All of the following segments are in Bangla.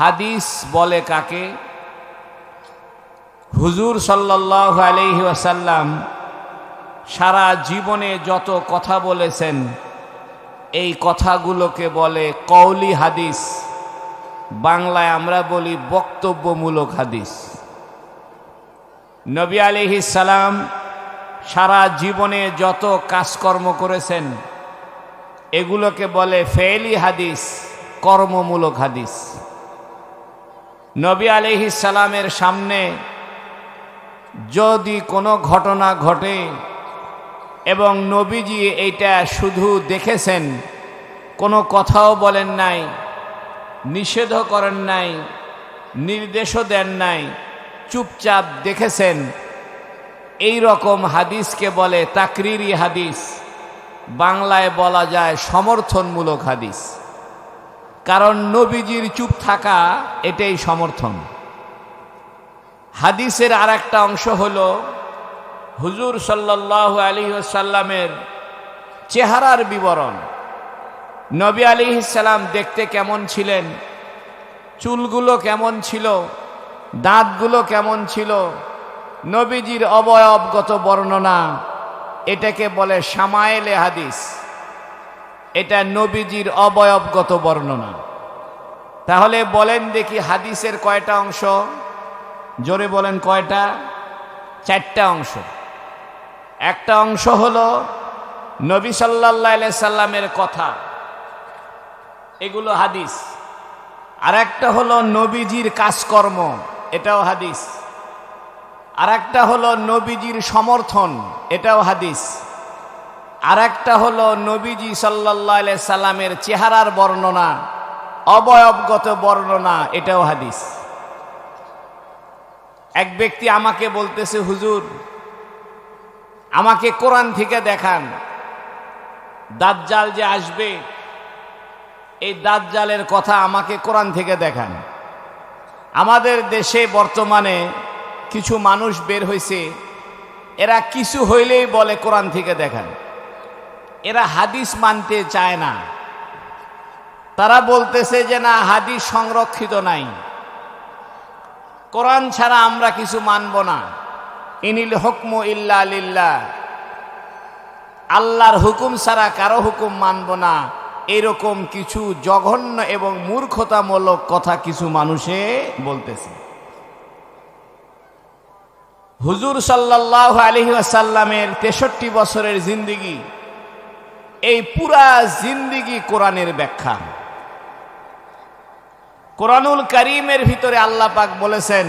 হাদিস বলে কাকে? হুজুর সাল্লাল্লাহু আলাইহি ওয়াসাল্লাম সারা জীবনে যত কথা বলেছেন এই কথাগুলোকে বলে কওলি হাদিস, বাংলায় আমরা বলি বক্তব্যমূলক হাদিস। নবী আলাইহিস সালাম সারা জীবনে যত কাজকর্ম করেছেন এগুলোকে বলে ফেইলি হাদিস, কর্মমূলক হাদিস। নবী আলাইহিস সালামের সামনে যদি কোনো ঘটনা ঘটে এবং নবীজি এইটা শুধু দেখেছেন, কোনো কথাও বলেন নাই, নিষেধও করেন নাই, নির্দেশও দেন নাই, চুপচাপ দেখেছেন, এই রকম হাদিসকে বলে তাকরিরি হাদিস, বাংলায় বলা যায় সমর্থনমূলক হাদিস। কারণ নবীজির চুপ থাকা এটাই সমর্থন। হাদিসের আর একটা অংশ হলো হুজুর সাল্লাল্লাহু আলাইহি ওয়াসাল্লামের চেহারার বিবরণ। নবী আলাইহিস সালাম দেখতে কেমন ছিলেন, চুলগুলো কেমন ছিল, দাঁতগুলো কেমন ছিল, নবীজির অবয়বগত বর্ণনা, এটাকে বলে শামায়েলে হাদিস। এটা নবীজির অবয়বগত বর্ণনা। তাহলে বলেন দেখি হাদিসের কয়টা অংশ? জোরে বলেন কয়টা? চারটা অংশ। একটা অংশ হলো নবী সাল্লাল্লাহু আলাইহি সাল্লামের কথা, এগুলো হাদিস। আর একটা হলো নবীজির কাজকর্ম, এটাও হাদিস। আর একটা হলো নবীজির সমর্থন, এটাও হাদিস। আর একটা হলো নবীজি সাল্লাল্লাহু আলাইহি সাল্লামের চেহারার বর্ণনা, অবয়বগত বর্ণনা, এটাও হাদিস। এক ব্যক্তি আমাকে বলতেছে, হুজুর আমাকে কোরআন থেকে দেখান, দাজ্জাল যে আসবে এই দাজ্জালের কথা আমাকে কোরআন থেকে দেখান। আমাদের দেশে বর্তমানে কিছু মানুষ বের হয়েছে, এরা কিছু হইলেই বলে কোরআন থেকে দেখান। এরা হাদিস মানতে চায় না। তারা বলতেছে যে না, হাদিস সংরক্ষিত নাই, কোরআন ছাড়া আমরা কিছু মানব না। ইনিল হুকমু ইল্লা লিল্লাহ, আল্লাহর হুকুম ছাড়া কারো হুকুম মানব না। এরকম কিছু জঘন্য এবং মূর্খতামূলক কথা কিছু মানুষে বলতেছে। হুজুর সাল্লাল্লাহু আলাইহি ওয়াসাল্লামের 63 বছরের জিন্দেগি, এই পুরা জিন্দেগি কোরআনের ব্যাখ্যা। কোরআনুল কারীমের ভিতরে আল্লাহ পাক বলেছেন,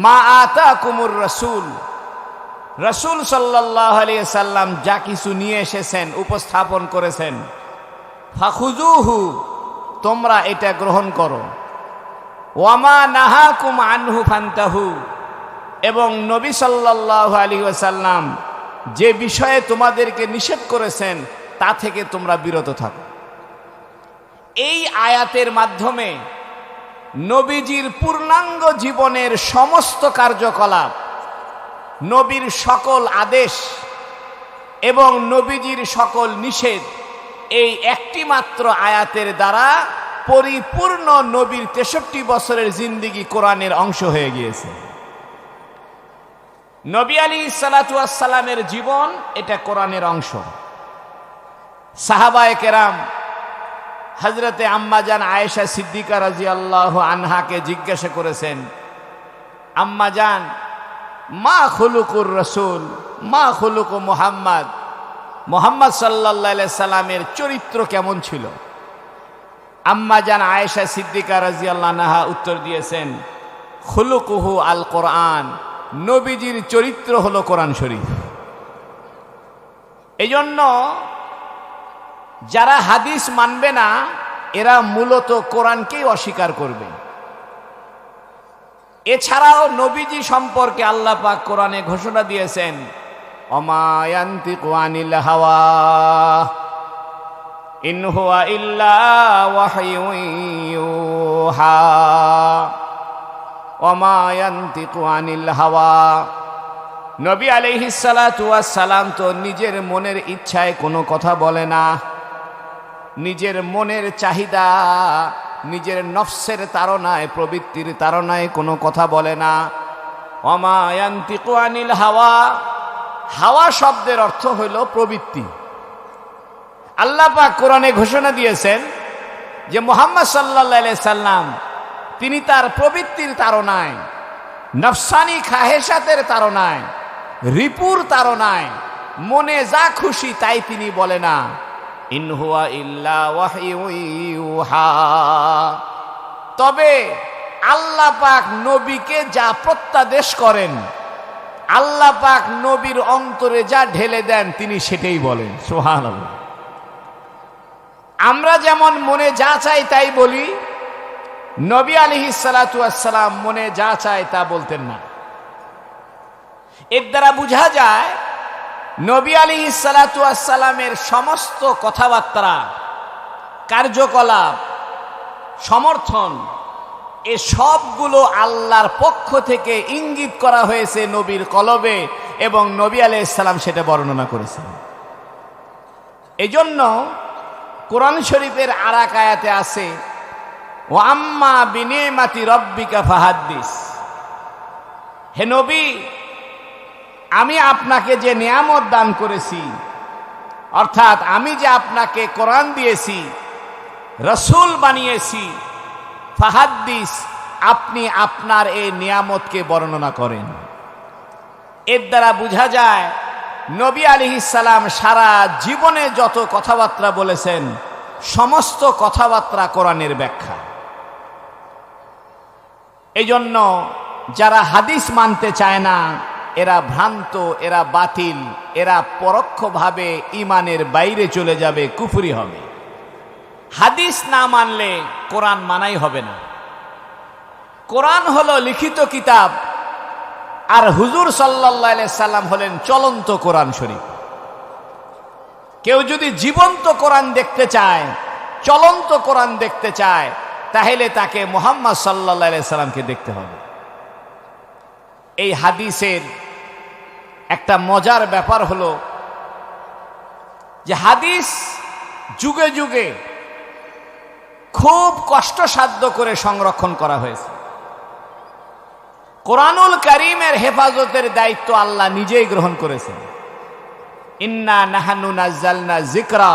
মা আতাকুমুর রাসূল, রাসূল সাল্লাল্লাহু আলাইহি ওয়াসাল্লাম যা কিছু নিয়ে এসেছেন, উপস্থাপন করেছেন, ফাখুজুহু, তোমরা এটা গ্রহণ করো, ওয়ামা নাহাকুম আনহু ফান্তাহু, এবং নবী সাল্লাল্লাহু আলাইহি ওয়াসাল্লাম যে বিষয়ে তোমাদেরকে নিষেধ করেছেন তা থেকে তোমরা বিরত থাকো। এই আয়াতের মাধ্যমে নবীজির পূর্ণাঙ্গ জীবনের সমস্ত কার্যকলাপ, নবীর সকল আদেশ এবং নবীজির সকল নিষেধ এই একটি মাত্র আয়াতের দ্বারা পরিপূর্ণ নবীর 63 বছরের জিন্দেগি কোরআনের অংশ হয়ে গিয়েছে। নবী আলাইহিস সালাতু ওয়াস সালামের জীবন এটা কোরআনের অংশ। সাহাবায়ে কেরাম হযরতে আম্মাজান আয়েশা সিদ্দিকা রাদিয়াল্লাহু আনহাকে জিজ্ঞাসা করেছেন, আম্মাজান, মা খুলুকুর রাসূল, মা খুলুকু মুহাম্মদ, মুহাম্মদ সাল্লাল্লাহু আলাইহি সাল্লামের চরিত্র কেমন ছিল? আম্মাজান আয়েশা সিদ্দিকা রাদিয়াল্লাহু আনহা উত্তর দিয়েছেন, খুলুকুহু আল কোরআন, নবীজির চরিত্র হলো কোরআন শরীফ। এজন্য যারা হাদিস মানবে না এরা মূলত কোরআনকেই অস্বীকার করবে। এছাড়াও নবীজি সম্পর্কে আল্লাহ পাক কোরআনে ঘোষণা দিয়েছেন, ওমা ইয়ানতিকু আনিল হাওয়া ইন হুয়া ইল্লা ওয়াহয়ুন ইউহা, ওমা ইয়ানতিকু আনিল হাওয়া। নবী আলাইহিস সালাতু ওয়াস সালাম তো নিজের মনের ইচ্ছায় কোনো কথা বলে না, নিজের মনের চাহিদা নিজের নফসের তাড়নায়, প্রবৃত্তির তাড়নায় কোনো কথা বলে না। ওমা ইয়ান্তিকু আনিল হাওয়া, হাওয়া শব্দের অর্থ হইল প্রবৃত্তি। আল্লাহ পাক কোরআনে ঘোষণা দিয়েছেন যে মুহাম্মদ সাল্লাল্লাহু আলাইহি সাল্লাম তিনি তার প্রবৃত্তির তাড়নায়, নফসানি খাহেশাতের তাড়নায়, রিপুর তাড়নায় মনে যা খুশি তাই তিনি বলে না। ইন হুয়া ইল্লা ওয়াহয়ু ইউহা, তবে আল্লাহ পাক নবীকে যা প্রত্যাদেশ করেন, আল্লাহ পাক নবীর অন্তরে যা ঢেলে দেন তিনি সেটাই বলেন। সুবহানাল্লাহ। আমরা যেমন মনে যা চাই তাই বলি, নবী আলাইহিস সালাতু ওয়াস সালাম মনে যা চায় তা বলতেন না। এর দ্বারা বোঝা যায় নবী আলাইহিস সালাতু ওয়াস সালামের সমস্ত কথাবার্তা, কার্যকলাপ, সমর্থন এ সবগুলো আল্লাহর পক্ষ থেকে ইঙ্গিত করা হয়েছে নবীর কলবে, এবং নবী আলাইহিস সালাম সেটা বর্ণনা করেছেন। এজন্য কোরআন শরীফের আরেক আয়াতে আছে, ওয়া আম্মা বিনিমাতি রব্বিকা ফাহাদ্দিস, হে নবী আমি আপনাকে যে নিয়ামত দান করেছি, অর্থাৎ আমি যে আপনাকে কোরআন দিয়েছি, রসুল বানিয়েছি, ফাহাদ্দিস আপনি আপনার এই নিয়ামতকে বর্ণনা করেন। এর দ্বারা বোঝা যায় নবী আলাইহিস সালাম সারা জীবনে যত কথাবার্তা বলেছেন সমস্ত কথাবার্তা কোরআনের ব্যাখ্যা। এই জন্য যারা হাদিস মানতে চায় না এরা ভ্রান্ত, এরা বাতিল, এরা পরোক্ষভাবে ঈমানের বাইরে চলে যাবে, কুফরি হবে। হাদিস না মানলে কোরআন মানাই হবে না। কোরআন হলো লিখিত কিতাব, আর হুজুর সাল্লাল্লাহু আলাইহি সাল্লাম হলেন চলন্ত কোরআন শরীফ। কেউ যদি জীবন্ত কোরআন দেখতে চায়, চলন্ত কোরআন দেখতে চায়, তাহলে তাকে মুহাম্মদ সাল্লাল্লাহু আলাইহি সাল্লামকে দেখতে হবে। এই হাদিসের একটা মজার ব্যাপার হলো যে হাদিস যুগে যুগে খুব কষ্টসাধ্য করে সংরক্ষণ করা হয়েছে। কোরআনুল কারীমের হেফাজতের দায়িত্ব আল্লাহ নিজেই গ্রহণ করেছেন। ইন্না নাহনু নাযালনা যিকরা,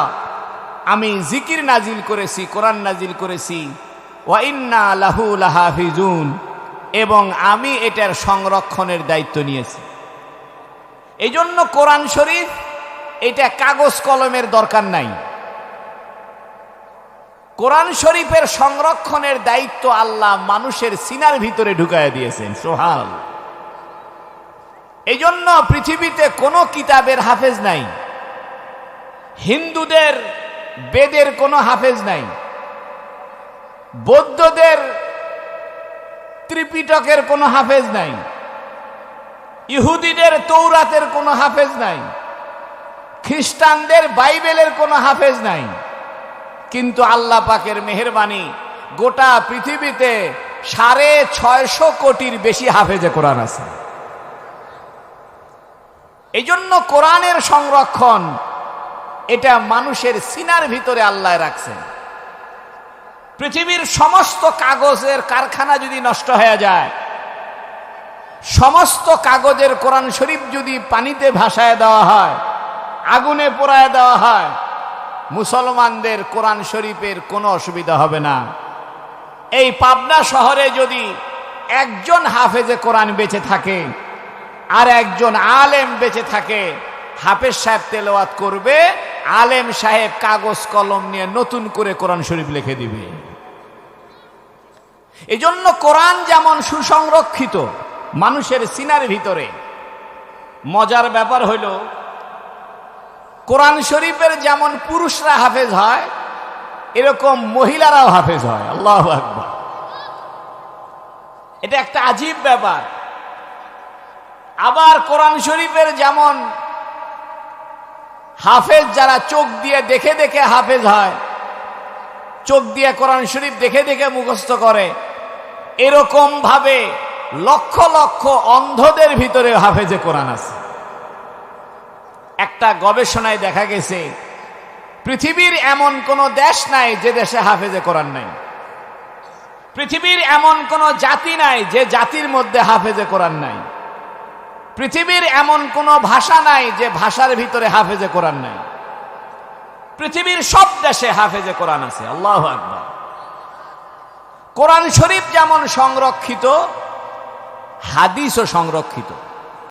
আমি জিকির নাজিল করেছি, কোরআন নাজিল করেছি, ওয়া ইন্না লাহু লাহাফিজুন, এবং আমি এটার সংরক্ষণের দায়িত্ব নিয়েছি। এই জন্য কোরআন শরীফ এটা কাগজ কলমের দরকার নাই। কোরআন শরীফের সংরক্ষণের দায়িত্ব আল্লাহ মানুষের সিনার ভিতরে ঢুকায় দিয়েছেন। সুবহানাল্লাহ। এই জন্য পৃথিবীতে কোনো কিতাবের হাফেজ নাই। হিন্দুদের বেদের কোনো হাফেজ নাই, বৌদ্ধদের ত্রিপিটকের কোনো হাফেজ নাই, ইহুদিদের তৌরাতের কোনো হাফেজ নাই, খ্রিস্টানদের বাইবেলের কোনো হাফেজ নাই। কিন্তু আল্লাহ পাকের মেহেরবানি গোটা পৃথিবীতে 650 কোটির বেশি হাফেজে কোরআন আছে। এই জন্য কোরআনের সংরক্ষণ এটা মানুষের সিনার ভিতরে আল্লাহ রাখছেন। পৃথিবীর সমস্ত কাগজের কারখানা যদি নষ্ট হয়ে যায়, সমস্ত কাগজের কোরআন শরীফ যদি পানিতে ভাসায় দেওয়া হয়, আগুনে পোড়ায় দেওয়া হয়, মুসলমানদের কোরআন শরীফের কোনো অসুবিধা হবে না। এই পাবনা শহরে যদি একজন হাফেজে কোরআন বেঁচে থাকে আর একজন আলেম বেঁচে থাকে, হাফেজ সাহেব তেলাওয়াত করবে, আলেম সাহেব কাগজ কলম নিয়ে নতুন করে কোরআন শরীফ লিখে দিবে। এজন্য কোরআন যেমন সুসংরক্ষিত মানুষের সিনার ভিতরে, মজার ব্যাপার হইল কোরআন শরীফের যেমন পুরুষরা হাফেজ হয় এরকম মহিলারাও হাফেজ হয়। আল্লাহু আকবার। এটা একটা আজীব ব্যাপার। আবার কোরআন শরীফের যেমন হাফেজ যারা চোখ দিয়ে দেখে দেখে হাফেজ হয়, চোখ দিয়ে কোরআন শরীফ দেখে দেখে মুখস্থ করে, এরকম ভাবে লক্ষ লক্ষ অন্ধদের ভিতরে হাফেজে কোরআন আছে। একটা গবেষণায় দেখা গেছে পৃথিবীর এমন কোন দেশ নাই যে দেশে হাফেজে কোরআন নাই। পৃথিবীর এমন কোন জাতি নাই যে জাতির মধ্যে হাফেজে কোরআন নাই। পৃথিবীর এমন কোন ভাষা নাই যে ভাষার ভিতরে হাফেজে কোরআন নাই। পৃথিবীর সব দেশে হাফেজে কোরআন আছে। আল্লাহু আকবার। কোরআন শরীফ যেমন সংরক্ষিত, হাদিসও সংরক্ষিত।